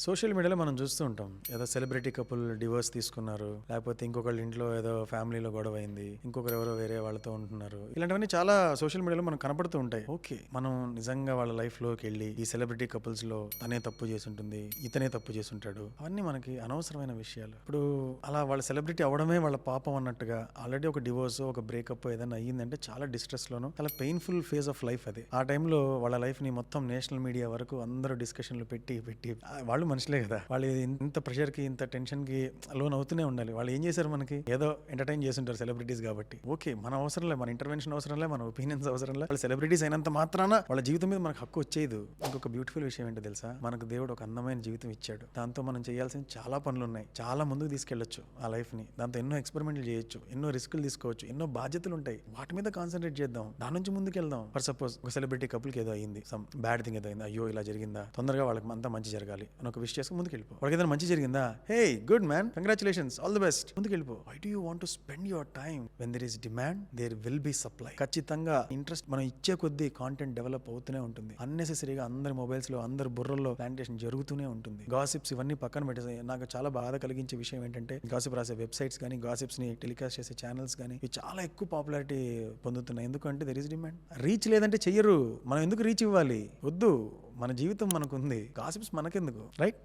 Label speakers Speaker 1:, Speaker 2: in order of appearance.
Speaker 1: Social మీడియాలో మనం చూస్తూ ఉంటాం, ఏదో సెలబ్రిటీ కపుల్ డివోర్స్ తీసుకున్నారు, లేకపోతే ఇంకొకళ్ళ ఇంట్లో ఏదో ఫ్యామిలీలో గొడవ అయింది, ఇంకొకరు ఎవరో వేరే వాళ్ళతో ఉంటున్నారు. ఇలాంటివన్నీ చాలా సోషల్ మీడియాలో మనకు కనపడుతూ ఉంటాయి. ఓకే, మనం నిజంగా వాళ్ళ లైఫ్ లోకి వెళ్ళి ఈ సెలబ్రిటీ కపుల్స్ లో తనే తప్పు చేసి ఉంటుంది, ఇతనే తప్పు చేసి ఉంటాడు, అవన్నీ మనకి అనవసరమైన విషయాలు. ఇప్పుడు అలా వాళ్ళ సెలబ్రిటీ అవడమే వాళ్ళ పాపం అన్నట్టుగా ఆల్రెడీ ఒక డివోర్స్, ఒక బ్రేకప్ ఏదైనా అయ్యిందంటే చాలా డిస్ట్రెస్ లోను, చాలా పెయిన్ఫుల్ ఫేజ్ ఆఫ్ లైఫ్ అది. ఆ టైంలో వాళ్ళ లైఫ్ ని మొత్తం నేషనల్ మీడియా వరకు అందరూ డిస్కషన్లు పెట్టి వాళ్ళు మనుషులే కదా, వాళ్ళు ఇంత ప్రెషర్ కి ఇంత టెన్షన్ కి లోన్ అవుతూనే ఉండాలి. వాళ్ళు ఏం చేశారు, మనకి ఏదో ఎంటర్టైన్ చేస్తుంటారు సెలబ్రిటీస్ కాబట్టి. ఓకే, మన అవసరం లే, మన ఇంటర్వెన్షన్ అవసరం లే, మన ఒపీనియన్స్ అవసరం లే. వాళ్ళు సెలబ్రిటీస్ అయినంత మాత్రాన వాళ్ళ జీవితం మీద మనకు హక్కు వచ్చేది. ఇంకొక బ్యూటిఫుల్ విషయం ఏంటో తెలుసా, మనకు దేవుడు ఒక అందమైన జీవితం ఇచ్చాడు. దాంతో మనం చేయాల్సిన చాలా పనులు ఉన్నాయి, చాలా ముందుకు తీసుకెళ్లొచ్చు ఆ లైఫ్ ని. దాంతో ఎన్నో ఎక్స్పెరిమెంట్లు చేయొచ్చు, ఎన్నో రిస్కులు తీసుకోవచ్చు, ఎన్నో బాధ్యతలు ఉంటాయి. వాటి మీద కాన్సన్ట్రేట్ చేద్దాం, దాని నుంచి ముందుకు వెళ్దాం. ఫర్ సపోజ్ ఒక సెలబ్రిటీ కపుల్ కి ఏదో అయింది, సమ్ బ్యాడ్ థింగ్ ఏదో అయింది, అయ్యో ఇలా జరిగిందా, తొందరగా వాళ్ళకి అంతా మంచి జరగాలి అని ఒక విష్ చేసుకుని ముందుకు వెళ్ళిపో. వాళ్ళకి ఏదైనా మంచి జరిగిందా, hey good man, congratulations, all the best, ముందుకు వెళ్ళిపో. Why do you want to spend your time when there is demand, there will be supply. ఖచ్చితంగా ఇంట్రెస్ట్ మనం ఇచ్చే కొద్దీ కాంటెంట్ డెవలప్ అవుతూనే ఉంటుంది. అన్నెసెసరీగా అందరి మొబైల్స్ లో, అందరి బుర్రల్లో ప్లాంటేషన్ జరుగుతూనే ఉంటుంది. గాసిప్స్ ఇవన్నీ పక్కన పెట్టేసి, నాకు చాలా బాధ కలిగించే విషయం ఏంటంటే, గాసిప్ రాసే వెబ్సైట్స్ కానీ, గాసిప్స్ ని టెలికాస్ట్ చేసే ఛానల్స్ కానీ, ఇవి చాలా ఎక్కువ పాపులారిటీ పొందుతున్నాయి. ఎందుకంటే దెర్ ఇస్ డిమాండ్. రీచ్ లేదంటే చెయ్యరు. మనం ఎందుకు రీచ్ ఇవ్వాలి? వద్దు, మన జీవితం మనకుంది, గాసిప్స్ మనకెందుకు, రైట్?